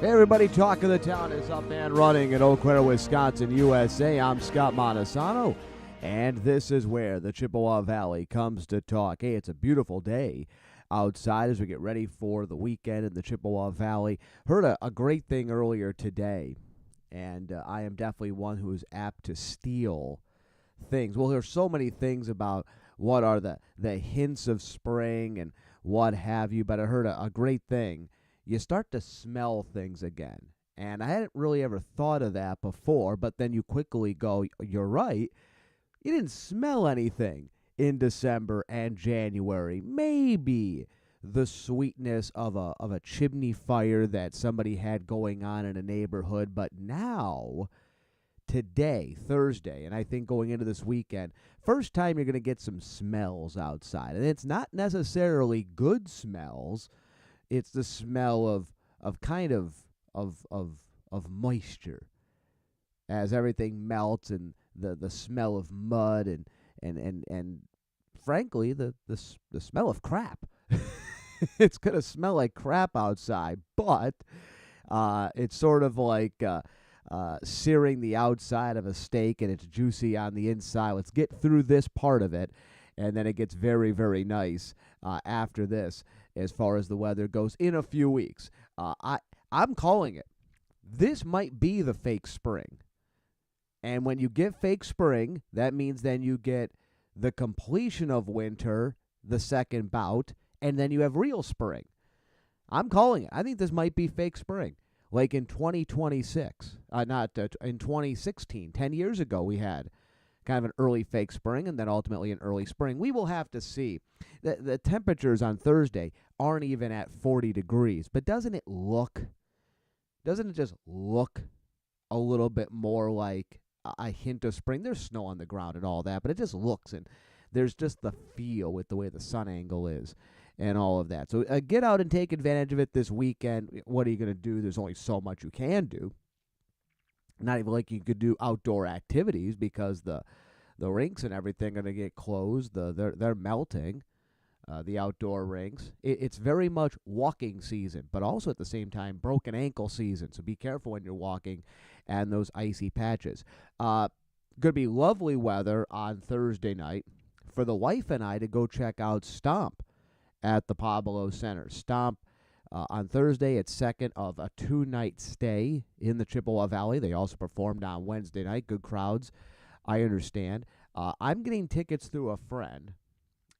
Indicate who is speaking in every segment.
Speaker 1: Hey everybody, Talk of the Town is up and running in Eau Claire, Wisconsin, USA. I'm Scott Montesano, and this is where the Chippewa Valley comes to talk. Hey, it's a beautiful day outside as we get ready for the weekend in the Chippewa Valley. Heard a great thing earlier today, and I am definitely one who is apt to steal things. Well, there's so many things about what are the hints of spring and what have you, but I heard a great thing. You start to smell things again. And I hadn't really ever thought of that before, but then you quickly go, you're right. You didn't smell anything in December and January. Maybe the sweetness of a chimney fire that somebody had going on in a neighborhood, but now, today, Thursday, and I think going into this weekend, first time you're going to get some smells outside. And it's not necessarily good smells. It's the smell of kind of moisture as everything melts, and the smell of mud and frankly the smell of crap. It's gonna smell like crap outside, but it's sort of like searing the outside of a steak and it's juicy on the inside. Let's get through this part of it, and then it gets very, very nice after this as far as the weather goes in a few weeks. I'm calling it. This might be the fake spring. And when you get fake spring, that means then you get the completion of winter, the second bout, and then you have real spring. I'm calling it. I think this might be fake spring. Like in 2026, in 2016, 10 years ago, we had kind of an early fake spring and then ultimately an early spring. We will have to see. The temperatures on Thursday aren't even at 40 degrees, but doesn't it just look a little bit more like a hint of spring? There's snow on the ground and all that, but it just looks, and there's just the feel with the way the sun angle is and all of that. So get out and take advantage of it this weekend. What are you going to do? There's only so much you can do. Not even like you could do outdoor activities because the rinks and everything are going to get closed. They're melting, the outdoor rinks. It's very much walking season, but also at the same time broken ankle season. So be careful when you're walking and those icy patches. Going to be lovely weather on Thursday night for the wife and I to go check out Stomp at the Pablo Center. Stomp on Thursday, it's second of a 2-night stay in the Chippewa Valley. They also performed on Wednesday night. Good crowds, I understand. I'm getting tickets through a friend,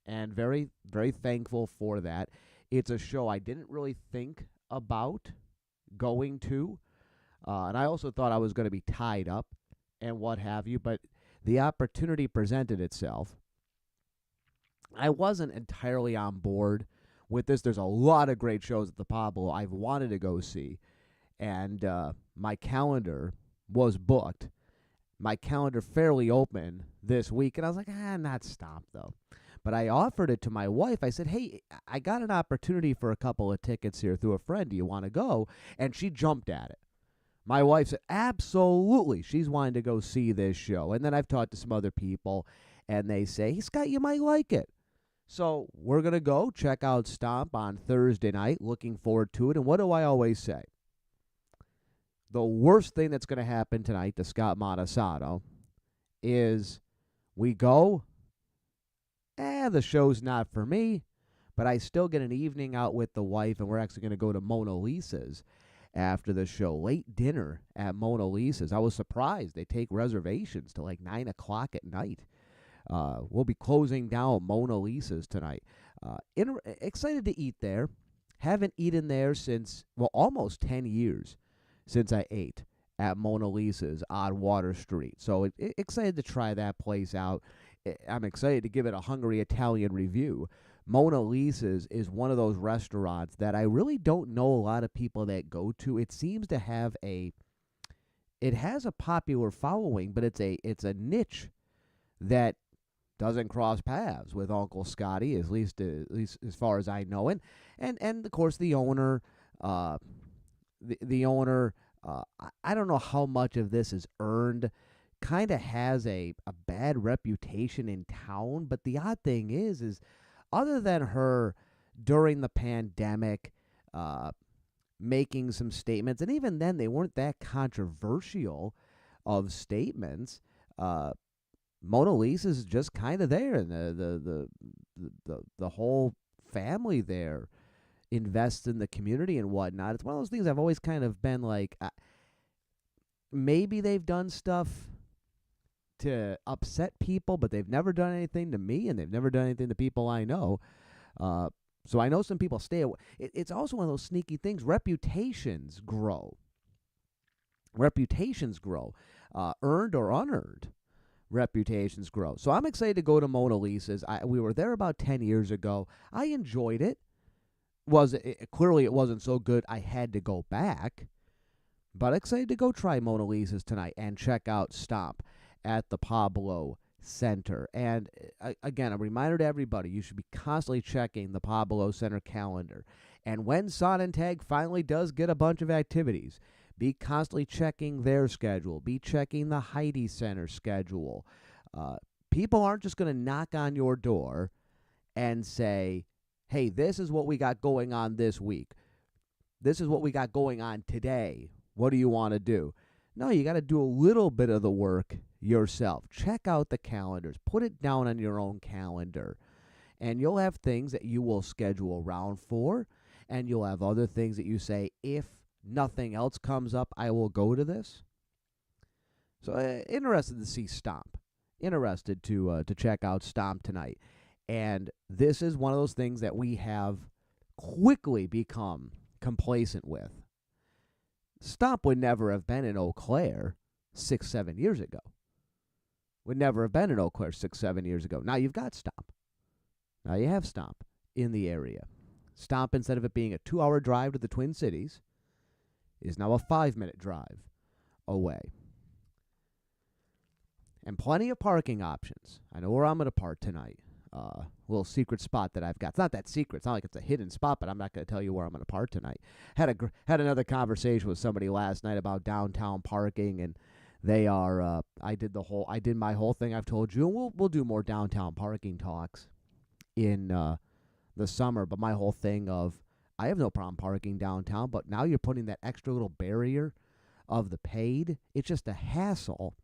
Speaker 1: and very, very thankful for that. It's a show I didn't really think about going to, and I also thought I was going to be tied up and what have you, but the opportunity presented itself. I wasn't entirely on board with this. There's a lot of great shows at the Pablo I've wanted to go see, and my calendar was booked. My calendar fairly open this week, and I was like, not Stomp, though. But I offered it to my wife. I said, hey, I got an opportunity for a couple of tickets here through a friend. Do you want to go? And she jumped at it. My wife said, absolutely. She's wanting to go see this show. And then I've talked to some other people, and they say, hey, Scott, you might like it. So we're going to go check out Stomp on Thursday night. Looking forward to it. And what do I always say? The worst thing that's going to happen tonight to Scott Montesano is we go, the show's not for me, but I still get an evening out with the wife, and we're actually going to go to Mona Lisa's after the show. Late dinner at Mona Lisa's. I was surprised. They take reservations to like 9 o'clock at night. We'll be closing down Mona Lisa's tonight. Excited to eat there. Haven't eaten there since, almost 10 years since I ate at Mona Lisa's on Water Street. So excited to try that place out. I'm excited to give it a hungry Italian review. Mona Lisa's is one of those restaurants that I really don't know a lot of people that go to. It seems to have it has a popular following, but it's a niche that doesn't cross paths with Uncle Scotty, at least as far as I know. And of course the owner, the owner, I don't know how much of this is earned. Kind of has a bad reputation in town, but the odd thing is other than her during the pandemic making some statements, and even then they weren't that controversial of statements. Mona Lisa's just kind of there, and the whole family there invests in the community and whatnot. It's one of those things I've always kind of been like, maybe they've done stuff to upset people, but they've never done anything to me, and they've never done anything to people I know. So I know some people stay away. It's also one of those sneaky things. Reputations grow. Reputations grow. Earned or unearned reputations grow. So I'm excited to go to Mona Lisa's. We were there about 10 years ago. I enjoyed it. Clearly it wasn't so good I had to go back. But excited to go try Mona Lisa's tonight and check out Stomp at the Pablo Center. And again, a reminder to everybody, you should be constantly checking the Pablo Center calendar. And when Sonnentag finally does get a bunch of activities, be constantly checking their schedule. Be checking the Heidi Center schedule. People aren't just going to knock on your door and say, hey, this is what we got going on this week. This is what we got going on today. What do you want to do? No, you got to do a little bit of the work yourself. Check out the calendars. Put it down on your own calendar. And you'll have things that you will schedule around for, and you'll have other things that you say, if nothing else comes up, I will go to this. So interested to see Stomp. Interested to check out Stomp tonight. And this is one of those things that we have quickly become complacent with. Stomp would never have been in Eau Claire 6-7 years ago. Would never have been in Eau Claire 6-7 years ago. Now you've got Stomp. Now you have Stomp in the area. Stomp, instead of it being a 2-hour drive to the Twin Cities, is now a 5-minute drive away. And plenty of parking options. I know where I'm going to park tonight. Little secret spot that I've got. It's not that secret. It's not like it's a hidden spot, but I'm not going to tell you where I'm going to park tonight. Had another conversation with somebody last night about downtown parking, and they are. I did my whole thing I've told you, and we'll do more downtown parking talks in the summer. But my whole thing of, I have no problem parking downtown, but now you're putting that extra little barrier of the paid. It's just a hassle.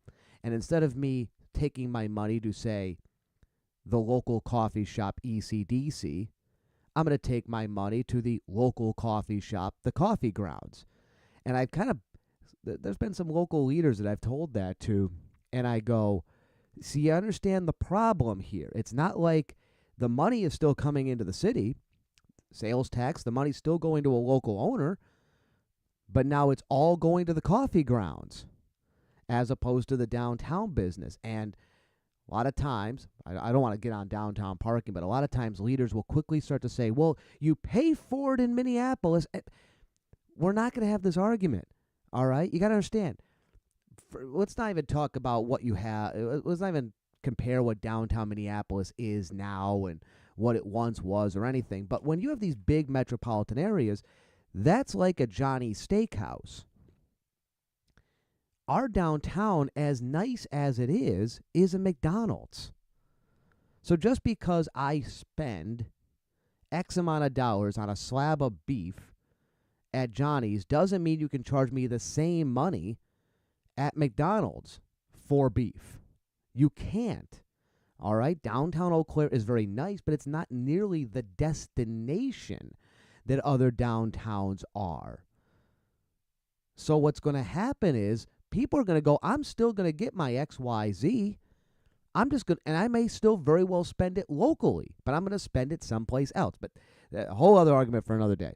Speaker 1: And instead of me taking my money to, say, the local coffee shop ECDC, I'm going to take my money to the local coffee shop, the Coffee Grounds. And I've there's been some local leaders that I've told that to, and I go, see, you understand the problem here. It's not like the money is still coming into the city, sales tax, the money's still going to a local owner, but now it's all going to the Coffee Grounds as opposed to the downtown business. And a lot of times, I don't want to get on downtown parking, but a lot of times leaders will quickly start to say, well, you pay for it in Minneapolis. We're not going to have this argument, all right? You got to understand. Let's not even talk about what you have. Let's not even compare what downtown Minneapolis is now and what it once was or anything. But when you have these big metropolitan areas, that's like a Johnny's Steakhouse. Our downtown, as nice as it is a McDonald's. So just because I spend X amount of dollars on a slab of beef at Johnny's doesn't mean you can charge me the same money at McDonald's for beef. You can't. All right? Downtown Eau Claire is very nice, but it's not nearly the destination that other downtowns are. So what's going to happen is, people are going to go, I'm still going to get my XYZ. I'm just going to, and I may still very well spend it locally, but I'm going to spend it someplace else. But a whole other argument for another day.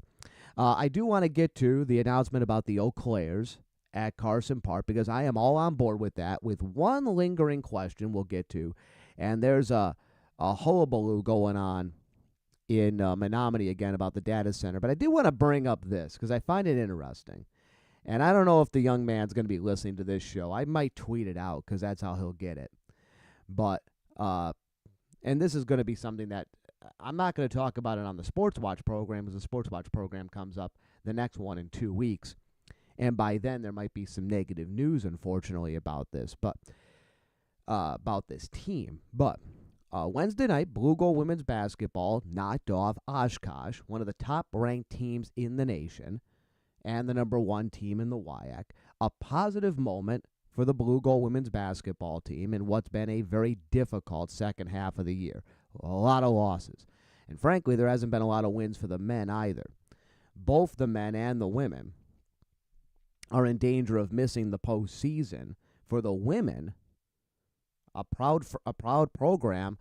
Speaker 1: I do want to get to the announcement about the Eau Claires at Carson Park, because I am all on board with that, with one lingering question we'll get to. And there's a hullabaloo going on in Menomonie again about the data center. But I do want to bring up this because I find it interesting. And I don't know if the young man's going to be listening to this show. I might tweet it out because that's how he'll get it. But, and this is going to be something that I'm not going to talk about it on the Sports Watch program, because the Sports Watch program comes up, the next one, in 2 weeks. And by then there might be some negative news, unfortunately, about this, but about this team. But Wednesday night, Blue Gold women's basketball knocked off Oshkosh, one of the top-ranked teams in the nation. and the number 1 team in the WIAC. A positive moment for the Blue Gold women's basketball team in what's been a very difficult second half of the year. A lot of losses. And frankly, there hasn't been a lot of wins for the men either. Both the men and the women are in danger of missing the postseason. For the women, a proud program,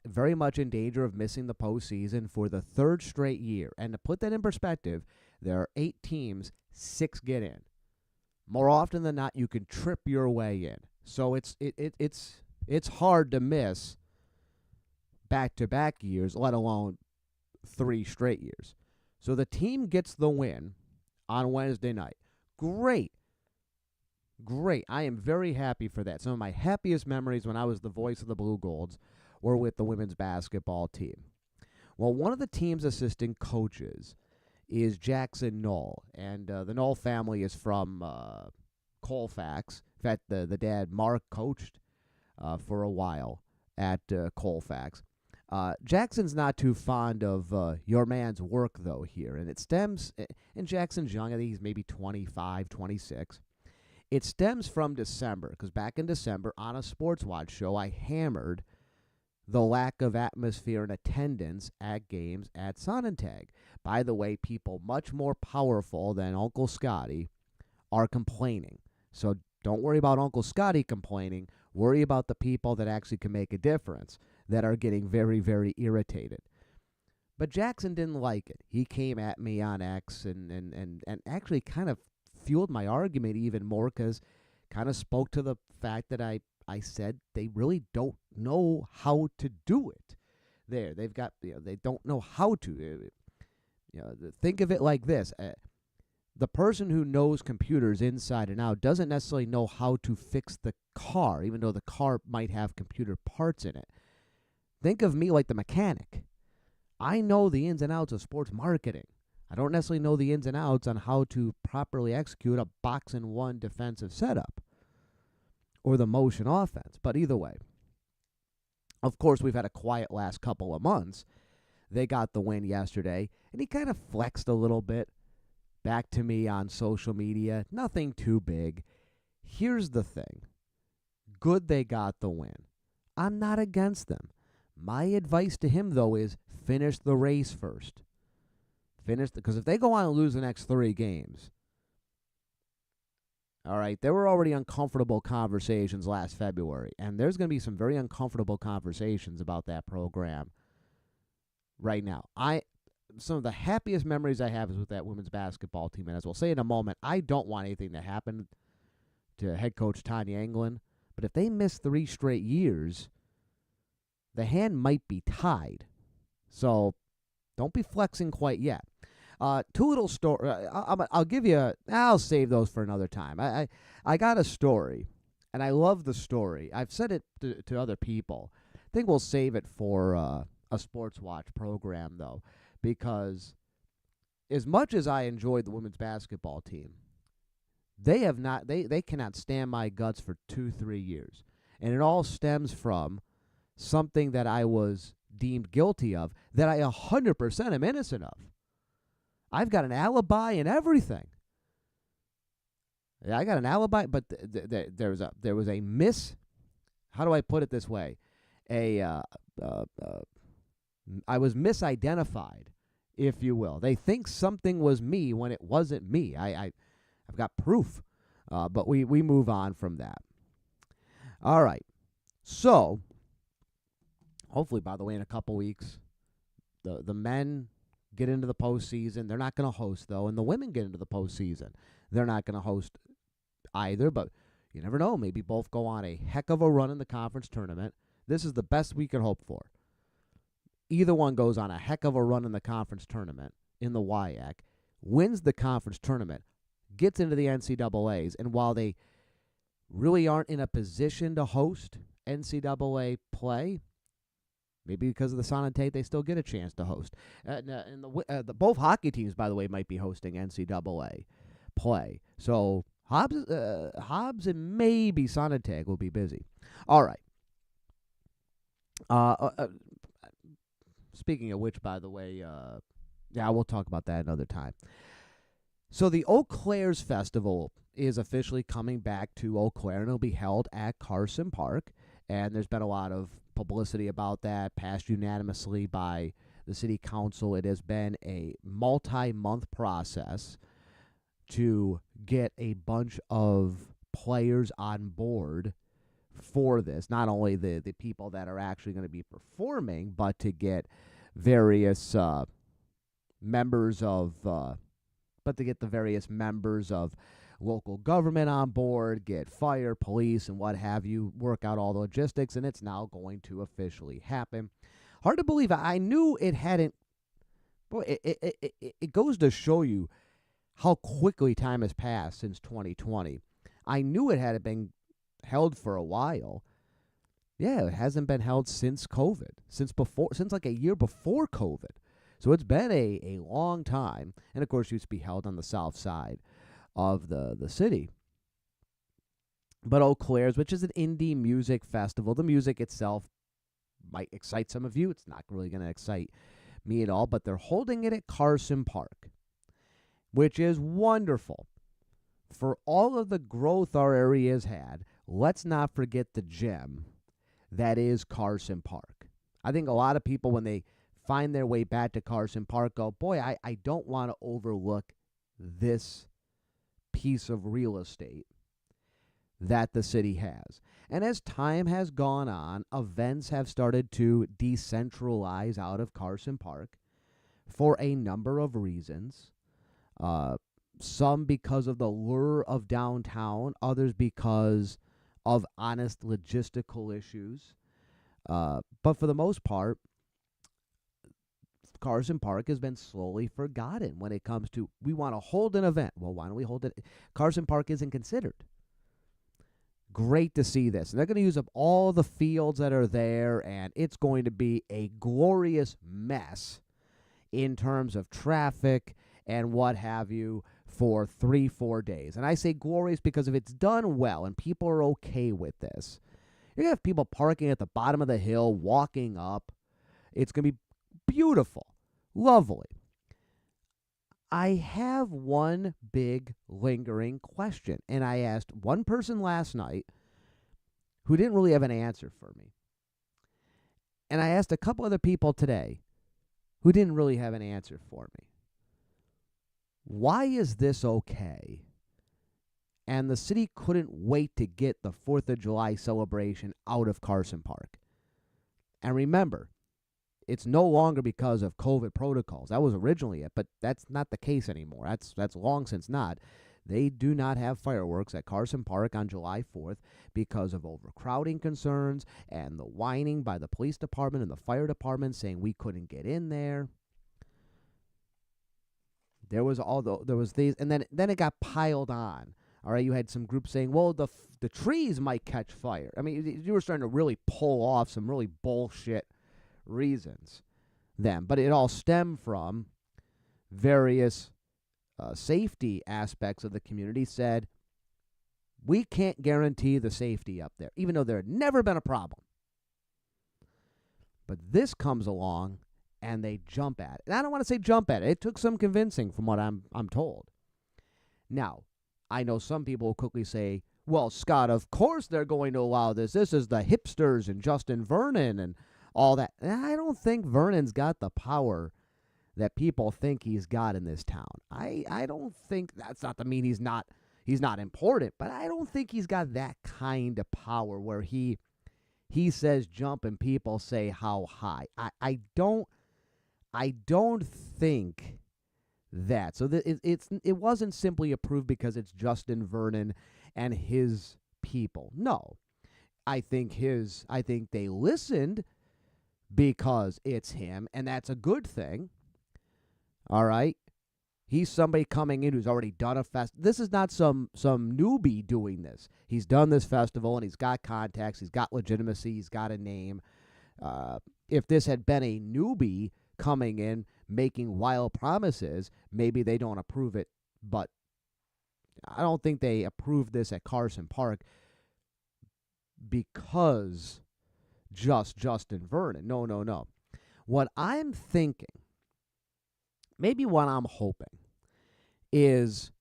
Speaker 1: very much in danger of missing the postseason for the 3rd straight year. And to put that in perspective, there are 8 teams, 6 get in. More often than not, you can trip your way in. So it's hard to miss back-to-back years, let alone 3 straight years. So the team gets the win on Wednesday night. Great. I am very happy for that. Some of my happiest memories when I was the voice of the Blue Golds were with the women's basketball team. Well, one of the team's assistant coaches is Jackson Knoll, and the Knoll family is from Colfax. In fact, the dad, Mark, coached for a while at Colfax. Jackson's not too fond of your man's work, though, here, and it stems, and Jackson's young, I think he's maybe 25, 26. It stems from December, because back in December, on a Sports Watch show, I hammered the lack of atmosphere and attendance at games at Sonnentag. By the way, people much more powerful than Uncle Scotty are complaining. So don't worry about Uncle Scotty complaining. Worry about the people that actually can make a difference, that are getting very, very irritated. But Jackson didn't like it. He came at me on X and actually kind of fueled my argument even more, because kind of spoke to the fact that I said they really don't know how to do it. They've got, they don't know how to. Think of it like this. The person who knows computers inside and out doesn't necessarily know how to fix the car, even though the car might have computer parts in it. Think of me like the mechanic. I know the ins and outs of sports marketing. I don't necessarily know the ins and outs on how to properly execute a box-and-one defensive setup or the motion offense. But either way, of course, we've had a quiet last couple of months. They got the win yesterday, and he kind of flexed a little bit back to me on social media. Nothing too big. Here's the thing. Good they got the win. I'm not against them. My advice to him, though, is finish the race first. Because if they go on and lose the next 3 games, all right, there were already uncomfortable conversations last February, and there's going to be some very uncomfortable conversations about that program right now. Some of the happiest memories I have is with that women's basketball team, and as we'll say in a moment, I don't want anything to happen to head coach Tanya Englund, but if they miss 3 straight years, the hand might be tied. So don't be flexing quite yet. 2 little stories. I'll give you. I'll save those for another time. I got a story, and I love the story. I've said it to other people. I think we'll save it for a Sports Watch program, though, because as much as I enjoyed the women's basketball team, they cannot stand my guts for 2-3 years, and it all stems from something that I was deemed guilty of that I 100% am innocent of. I've got an alibi and everything. I got an alibi, but there was a how do I put it this way? I was misidentified, if you will. They think something was me when it wasn't me. I've got proof, but we move on from that. All right. So, hopefully, by the way, in a couple weeks, the men get into the postseason. They're not going to host, though, and the women get into the postseason. They're not going to host either, but you never know. Maybe both go on a heck of a run in the conference tournament. This is the best we could hope for. Either one goes on a heck of a run in the conference tournament in the WIAC, wins the conference tournament, gets into the NCAAs, and while they really aren't in a position to host NCAA play, maybe because of the Sonnentag, they still get a chance to host. And both hockey teams, by the way, might be hosting NCAA play. So Hobbs and maybe Sonnentag will be busy. All right. Speaking of which, by the way, we'll talk about that another time. So the Eau Claire's Festival is officially coming back to Eau Claire, and it'll be held at Carson Park. And there's been a lot of publicity about that, passed unanimously by the city council. It has been a multi-month process to get a bunch of players on board for this. Not only the people that are actually going to be performing, but to get various members of the various members of local government on board, get fire, police, and what have you, work out all the logistics, and it's now going to officially happen. Hard to believe. I knew it hadn't. Boy, it goes to show you how quickly time has passed since 2020. I knew it had been held for a while. Yeah, it hasn't been held since COVID, since like a year before COVID. So it's been a long time. And of course, it used to be held on the south side of the city. But Eau Claire's, which is an indie music festival, the music itself might excite some of you. It's not really going to excite me at all. But they're holding it at Carson Park, which is wonderful. For all of the growth our area has had, let's not forget the gem that is Carson Park. I think a lot of people, when they find their way back to Carson Park, go, boy, I don't want to overlook this piece of real estate that the city has. And as time has gone on, events have started to decentralize out of Carson Park for a number of reasons. Some because of the lure of downtown, others because of honest logistical issues. But for the most part, Carson Park has been slowly forgotten when it comes to, we want to hold an event. Well, why don't we hold it? Carson Park isn't considered. Great to see this. And they're going to use up all the fields that are there, and it's going to be a glorious mess in terms of traffic and what have you for 3-4 days. And I say glorious because if it's done well and people are okay with this, you're going to have people parking at the bottom of the hill, walking up. It's going to be beautiful, lovely. I have one big lingering question, and I asked one person last night who didn't really have an answer for me. And I asked a couple other people today who didn't really have an answer for me. Why is this okay? And the city couldn't wait to get the 4th of July celebration out of Carson Park. And remember, it's no longer because of COVID protocols. That was originally it, but that's not the case anymore. That's long since not. They do not have fireworks at Carson Park on July 4th because of overcrowding concerns and the whining by the police department and the fire department saying we couldn't get in there. There was these, and then it got piled on. All right, you had some groups saying, well, the trees might catch fire. I mean, you were starting to really pull off some really bullshit reasons then. But it all stemmed from various safety aspects of the community said, we can't guarantee the safety up there, even though there had never been a problem. But this comes along, and they jump at it. And I don't want to say jump at it. It took some convincing from what I'm told. Now, I know some people will quickly say, well, Scott, of course they're going to allow this. This is the hipsters and Justin Vernon and all that. And I don't think Vernon's got the power that people think he's got in this town. I don't think, that's not to mean he's not important, but I don't think he's got that kind of power where he says jump and people say how high. I don't think that. So it wasn't simply approved because it's Justin Vernon and his people. No. I think they listened because it's him, and that's a good thing. All right? He's somebody coming in who's already done a fest. This is not some newbie doing this. He's done this festival, and he's got contacts. He's got legitimacy. He's got a name. If this had been a newbie coming in, making wild promises, maybe they don't approve it. But I don't think they approved this at Carson Park because just Justin Vernon. No. What I'm thinking, maybe what I'm hoping, is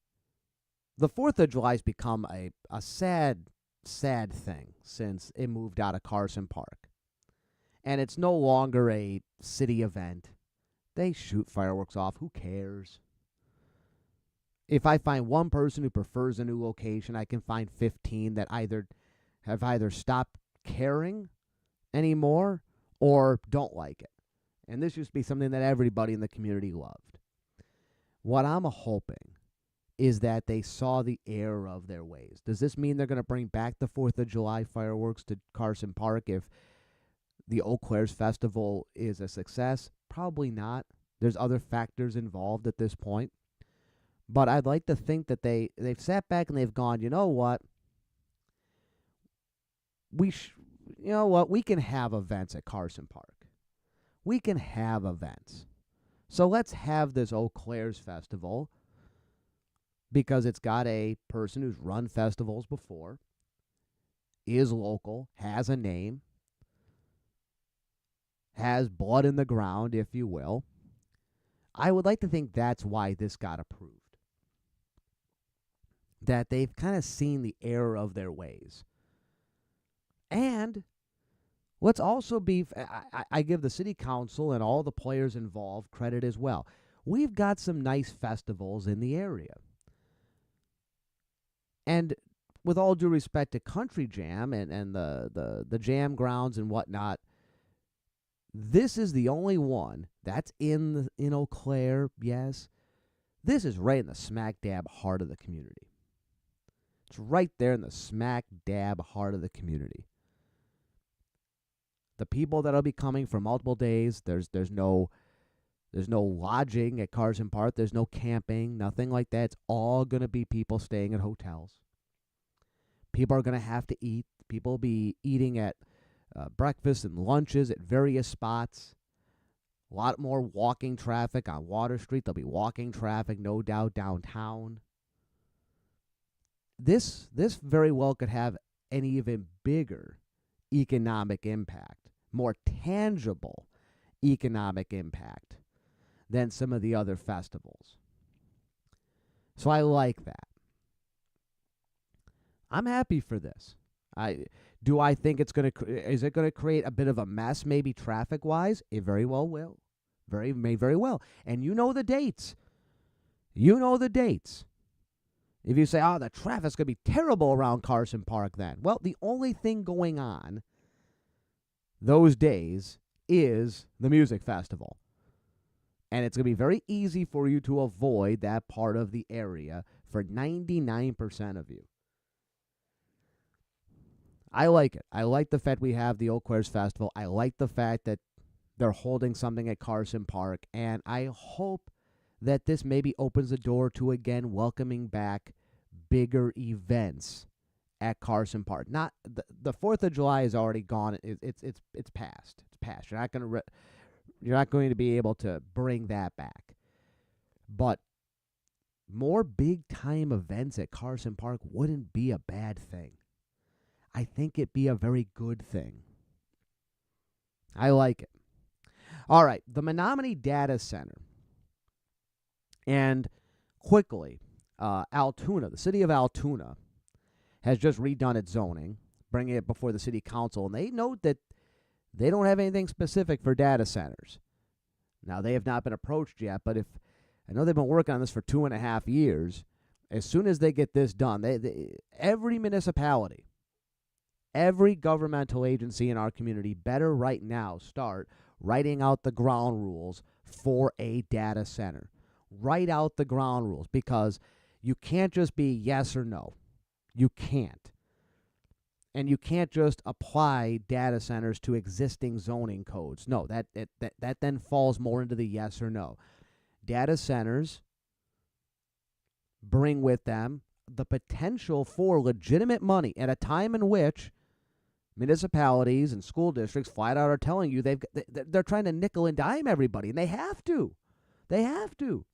Speaker 1: the 4th of July has become a sad, sad thing since it moved out of Carson Park. And it's no longer a city event. They shoot fireworks off. Who cares? If I find one person who prefers a new location, I can find 15 that have either stopped caring anymore or don't like it. And this used to be something that everybody in the community loved. What I'm hoping is that they saw the error of their ways. Does this mean they're going to bring back the 4th of July fireworks to Carson Park if the Eau Claire's festival is a success? Probably not. There's other factors involved at this point. But I'd like to think that they've sat back and they've gone, you know what? We can have events at Carson Park. We can have events. So let's have this Eau Claire's festival because it's got a person who's run festivals before, is local, has a name, has blood in the ground, if you will. I would like to think that's why this got approved. That they've kind of seen the error of their ways. And let's also be, I give the city council and all the players involved credit as well. We've got some nice festivals in the area. And with all due respect to Country Jam and the jam grounds and whatnot, this is the only one that's in Eau Claire, yes. This is right in the smack dab heart of the community. It's right there in the smack dab heart of the community. The people that'll be coming for multiple days, there's no lodging at Carson Park, there's no camping, nothing like that. It's all going to be people staying at hotels. People are going to have to eat. People will be eating at breakfast and lunches at various spots. A lot more walking traffic on Water Street. There'll be walking traffic, no doubt, downtown. This very well could have an even bigger economic impact, more tangible economic impact than some of the other festivals. So I like that. I'm happy for this. Do I think is it going to create a bit of a mess, maybe traffic wise? It very well will. May very well. And you know the dates. If you say, oh, the traffic's going to be terrible around Carson Park then. Well, the only thing going on those days is the music festival. And it's going to be very easy for you to avoid that part of the area for 99% of you. I like it. I like the fact we have the Eau Claire's Festival. I like the fact that they're holding something at Carson Park. And I hope that this maybe opens the door to, again, welcoming back bigger events at Carson Park. Not the 4th of July is already gone. It's past. It's past. You're not going to be able to bring that back. But more big time events at Carson Park wouldn't be a bad thing. I think it'd be a very good thing. I like it. All right, the Menomonie Data Center. And quickly, Altoona, the city of Altoona, has just redone its zoning, bringing it before the city council, and they note that they don't have anything specific for data centers. Now, they have not been approached yet, but I know they've been working on this for 2.5 years. As soon as they get this done, every municipality, every governmental agency in our community better right now start writing out the ground rules for a data center. Write out the ground rules, because you can't just be yes or no. You can't. And you can't just apply data centers to existing zoning codes. No, that then falls more into the yes or no. Data centers bring with them the potential for legitimate money at a time in which municipalities and school districts flat out are telling you they're trying to nickel and dime everybody, and they have to. They have to.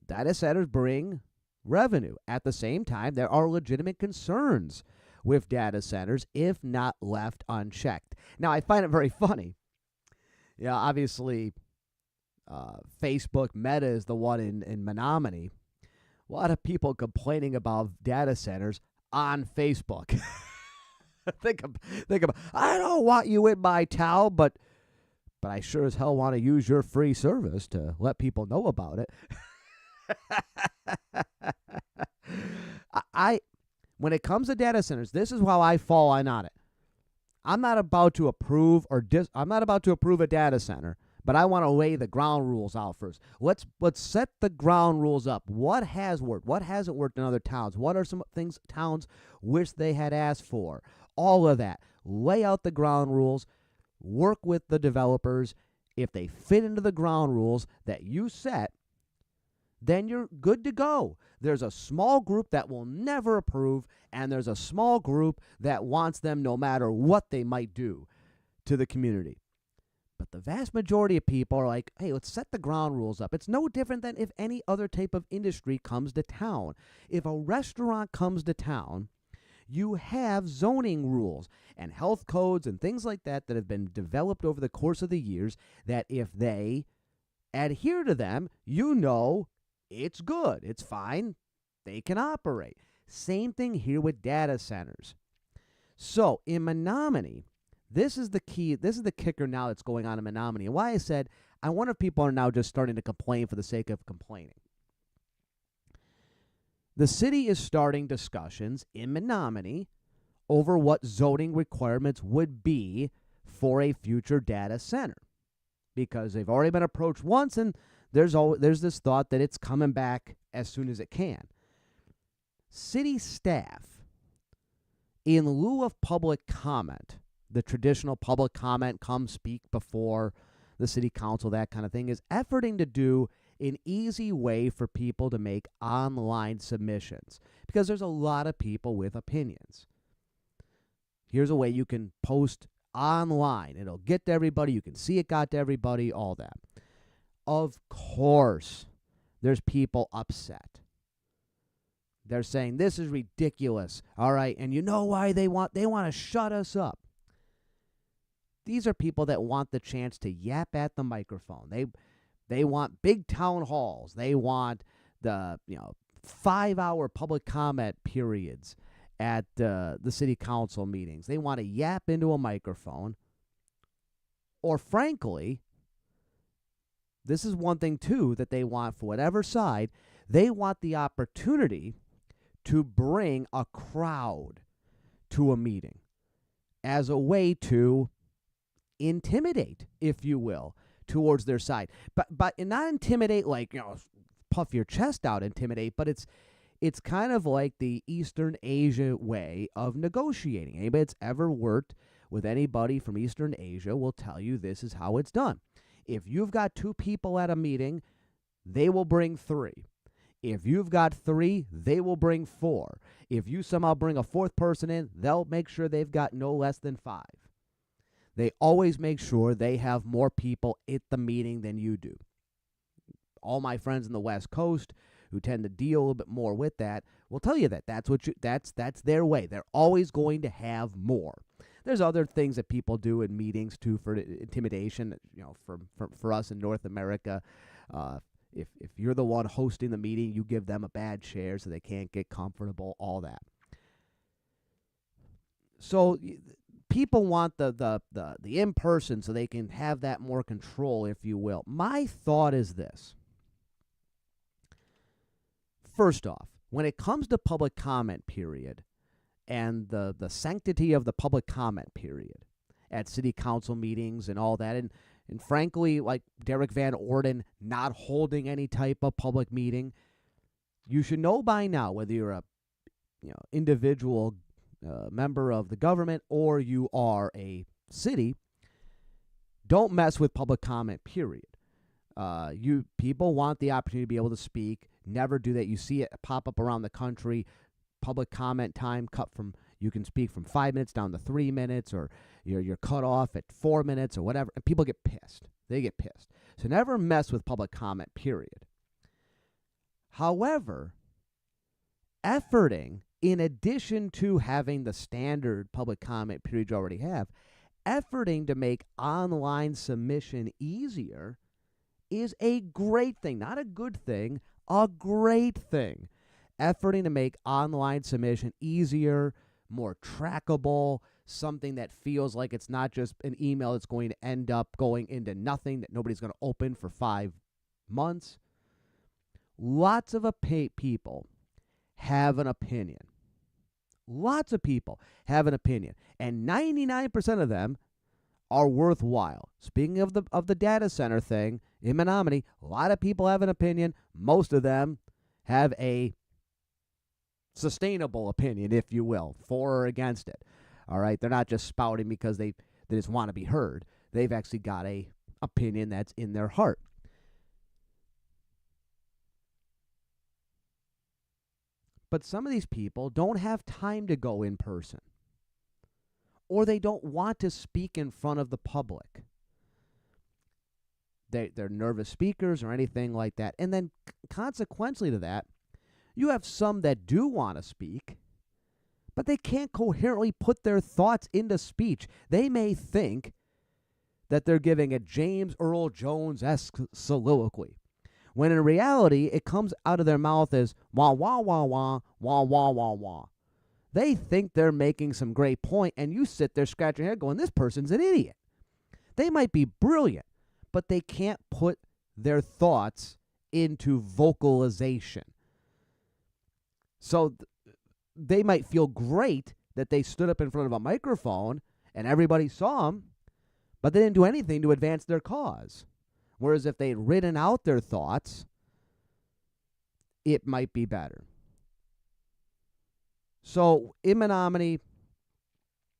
Speaker 1: Data centers bring revenue. At the same time, there are legitimate concerns with data centers if not left unchecked. Now, I find it very funny. Yeah, obviously, Facebook Meta is the one in Menomonie, A lot of people complaining about data centers on Facebook. think about. I don't want you in my town, but I sure as hell want to use your free service to let people know about it. I when it comes to data centers, this is how I fall on it. I'm not about to approve I'm not about to approve a data center, but I want to lay the ground rules out first. Let's set the ground rules up. What has worked? What hasn't worked in other towns? What are some things towns wish they had asked for? All of that. Lay out the ground rules. Work with the developers. If they fit into the ground rules that you set, then you're good to go. There's a small group that will never approve, and there's a small group that wants them no matter what they might do to the community. But the vast majority of people are like, hey, let's set the ground rules up. It's no different than if any other type of industry comes to town. If a restaurant comes to town, you have zoning rules and health codes and things like that that have been developed over the course of the years that if they adhere to them, you know it's good. It's fine. They can operate. Same thing here with data centers. So in Menomonie, this is the key. This is the kicker now that's going on in Menomonie. And why I said, I wonder if people are now just starting to complain for the sake of complaining. The city is starting discussions in Menomonie over what zoning requirements would be for a future data center. Because they've already been approached once, and there's this thought that it's coming back as soon as it can. City staff, in lieu of public comment, the traditional public comment, come speak before the city council, that kind of thing, is efforting to do an easy way for people to make online submissions. Because there's a lot of people with opinions. Here's a way you can post online. It'll get to everybody. You can see it got to everybody, all that. Of course, there's people upset. They're saying, this is ridiculous. All right, and you know why they want to shut us up. These are people that want the chance to yap at the microphone. They want big town halls. They want the 5-hour public comment periods at the city council meetings. They want to yap into a microphone. Or frankly, this is one thing too that they want for whatever side. They want the opportunity to bring a crowd to a meeting as a way to intimidate, if you will, towards their side. But not intimidate like, puff your chest out, intimidate, but it's kind of like the Eastern Asia way of negotiating. Anybody that's ever worked with anybody from Eastern Asia will tell you this is how it's done. If you've got 2 people at a meeting, they will bring 3. If you've got 3, they will bring 4. If you somehow bring a 4th person in, they'll make sure they've got no less than 5. They always make sure they have more people at the meeting than you do. All my friends in the West Coast who tend to deal a little bit more with that will tell you that that's their way. They're always going to have more. There's other things that people do in meetings too for intimidation. For us in North America, if you're the one hosting the meeting, you give them a bad chair so they can't get comfortable. All that. So people want the in person so they can have that more control, if you will. My thought is this. First off, when it comes to public comment period and the sanctity of the public comment period at city council meetings and all that, and frankly, like Derek Van Orden not holding any type of public meeting, you should know by now whether you're a individual member of the government or you are a city, don't mess with public comment period. People want the opportunity to be able to speak. Never do that. You see it pop up around the country. Public comment time cut from, you can speak from 5 minutes down to 3 minutes, or you're cut off at 4 minutes or whatever. And people get pissed. They get pissed. So never mess with public comment period. However, efforting, in addition to having the standard public comment period you already have, efforting to make online submission easier is a great thing. Not a good thing, a great thing. efforting to make online submission easier, more trackable, something that feels like it's not just an email that's going to end up going into nothing that nobody's going to open for 5 months. Lots of people have an opinion. Lots of people have an opinion, and 99% of them are worthwhile. Speaking of the data center thing in Menomonie, a lot of people have an opinion. Most of them have a sustainable opinion, if you will, for or against it. All right, they're not just spouting because they just want to be heard. They've actually got a opinion that's in their heart. But some of these people don't have time to go in person, or they don't want to speak in front of the public. They're nervous speakers or anything like that. And then consequently to that, you have some that do want to speak, but they can't coherently put their thoughts into speech. They may think that they're giving a James Earl Jones-esque soliloquy, when in reality, it comes out of their mouth as wah, wah, wah, wah, wah, wah, wah, wah. They think they're making some great point, and you sit there scratching your head going, this person's an idiot. They might be brilliant, but they can't put their thoughts into vocalization. So they might feel great that they stood up in front of a microphone and everybody saw them, but they didn't do anything to advance their cause. Whereas if they'd written out their thoughts, it might be better. So in Menomonie,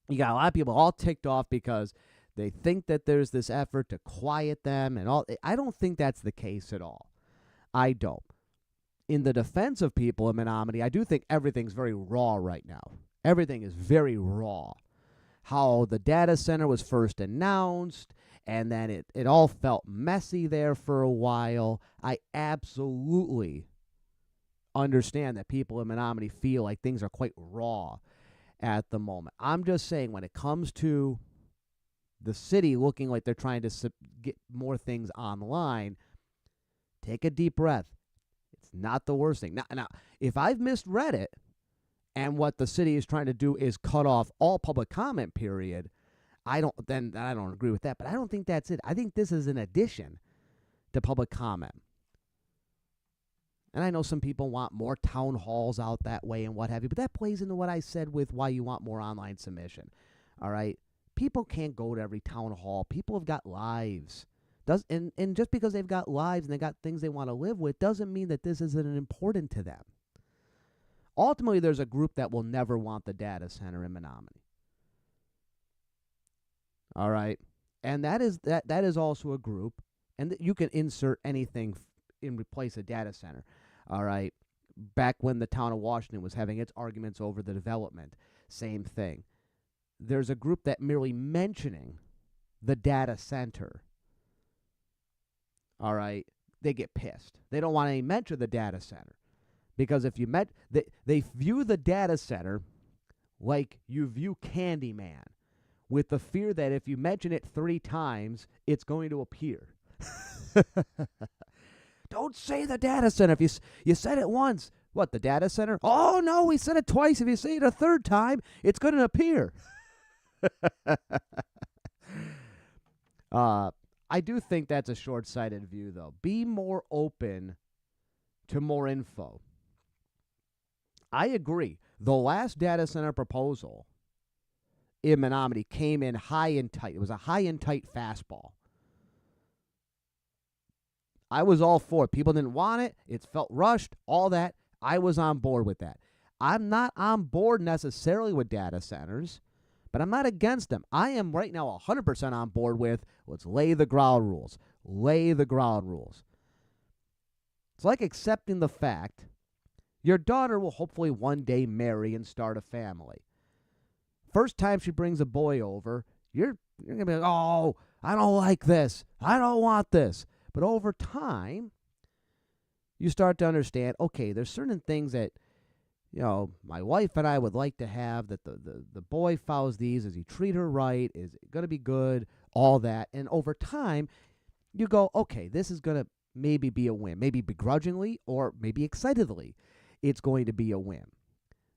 Speaker 1: you got a lot of people all ticked off because they think that there's this effort to quiet them and all. I don't think that's the case at all. I don't. In the defense of people in Menomonie, I do think everything's very raw right now. Everything is very raw. How the data center was first announced, and then it all felt messy there for a while. I absolutely understand that people in Menomonie feel like things are quite raw at the moment. I'm just saying, when it comes to the city looking like they're trying to get more things online, take a deep breath. It's not the worst thing. Now, if I've misread it, and what the city is trying to do is cut off all public comment period, I don't agree with that. But I don't think that's it. I think this is an addition to public comment. And I know some people want more town halls out that way and what have you, but that plays into what I said with why you want more online submission. All right? People can't go to every town hall. People have got lives. And just because they've got lives and they got things they want to live with doesn't mean that this isn't important to them. Ultimately, there's a group that will never want the data center in Menomonie. All right? And that is also a group, and you can insert anything in replace a data center. All right? Back when the town of Washington was having its arguments over the development, same thing. There's a group that merely mentioning the data center, all right, they get pissed. They don't want to mention the data center. Because if you they view the data center like you view Candyman, with the fear that if you mention it 3 times, it's going to appear. Don't say the data center. If you said it once, what, the data center? Oh, no, we said it twice. If you say it a 3rd time, it's going to appear. I do think that's a short-sighted view, though. Be more open to more info. I agree. The last data center proposal in Menomonie came in high and tight. It was a high and tight fastball. I was all for it. People didn't want it. It felt rushed, all that. I was on board with that. I'm not on board necessarily with data centers, but I'm not against them. I am right now 100% on board with let's lay the ground rules. Lay the ground rules. It's like accepting the fact your daughter will hopefully one day marry and start a family. First time she brings a boy over, you're going to be like, oh, I don't like this. I don't want this. But over time, you start to understand, okay, there's certain things that, my wife and I would like to have, that the boy follows these. Does he treat her right? Is it going to be good? All that. And over time, you go, okay, this is going to maybe be a win. Maybe begrudgingly or maybe excitedly. it's going to be a win.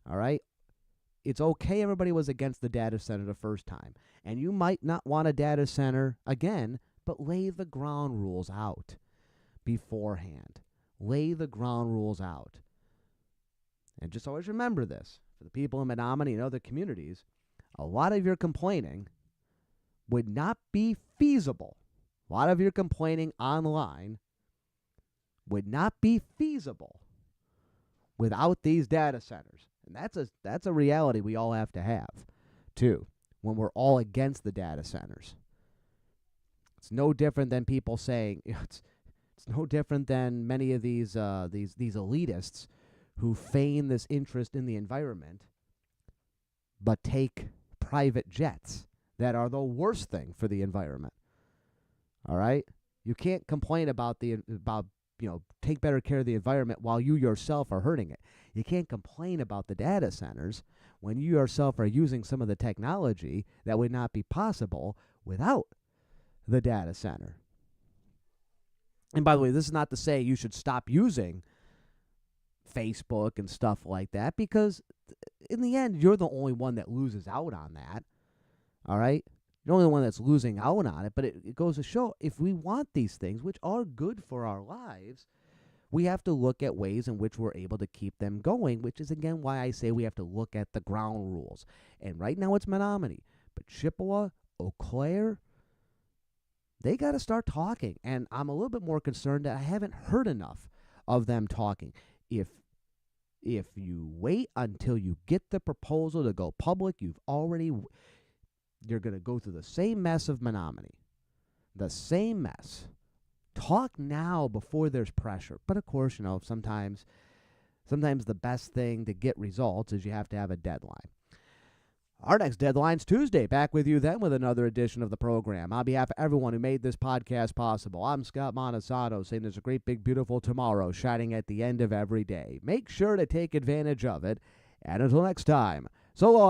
Speaker 1: All right? It's okay everybody was against the data center the first time. And you might not want a data center again, but lay the ground rules out beforehand. Lay the ground rules out. And just always remember this. For the people in Menomonie and other communities, a lot of your complaining would not be feasible. A lot of your complaining online would not be feasible without these data centers. And that's a reality we all have to have, too, when we're all against the data centers. It's no different than people saying, it's no different than many of these elitists who feign this interest in the environment, but take private jets that are the worst thing for the environment. All right? You can't complain about take better care of the environment while you yourself are hurting it. You can't complain about the data centers when you yourself are using some of the technology that would not be possible without the data center. And by the way, this is not to say you should stop using Facebook and stuff like that, because in the end, you're the only one that loses out on that. All right? You're the only one that's losing out on it, but it goes to show, if we want these things, which are good for our lives, we have to look at ways in which we're able to keep them going, which is, again, why I say we have to look at the ground rules. And right now it's Menomonie. But Chippewa, Eau Claire, they got to start talking. And I'm a little bit more concerned that I haven't heard enough of them talking. If you wait until you get the proposal to go public, you're going to go through the same mess of Menomonie. The same mess. Talk now before there's pressure. But of course, sometimes the best thing to get results is you have to have a deadline. Our next deadline's Tuesday. Back with you then with another edition of the program. On behalf of everyone who made this podcast possible, I'm Scott Montesano, saying there's a great, big, beautiful tomorrow shining at the end of every day. Make sure to take advantage of it. And until next time, so long.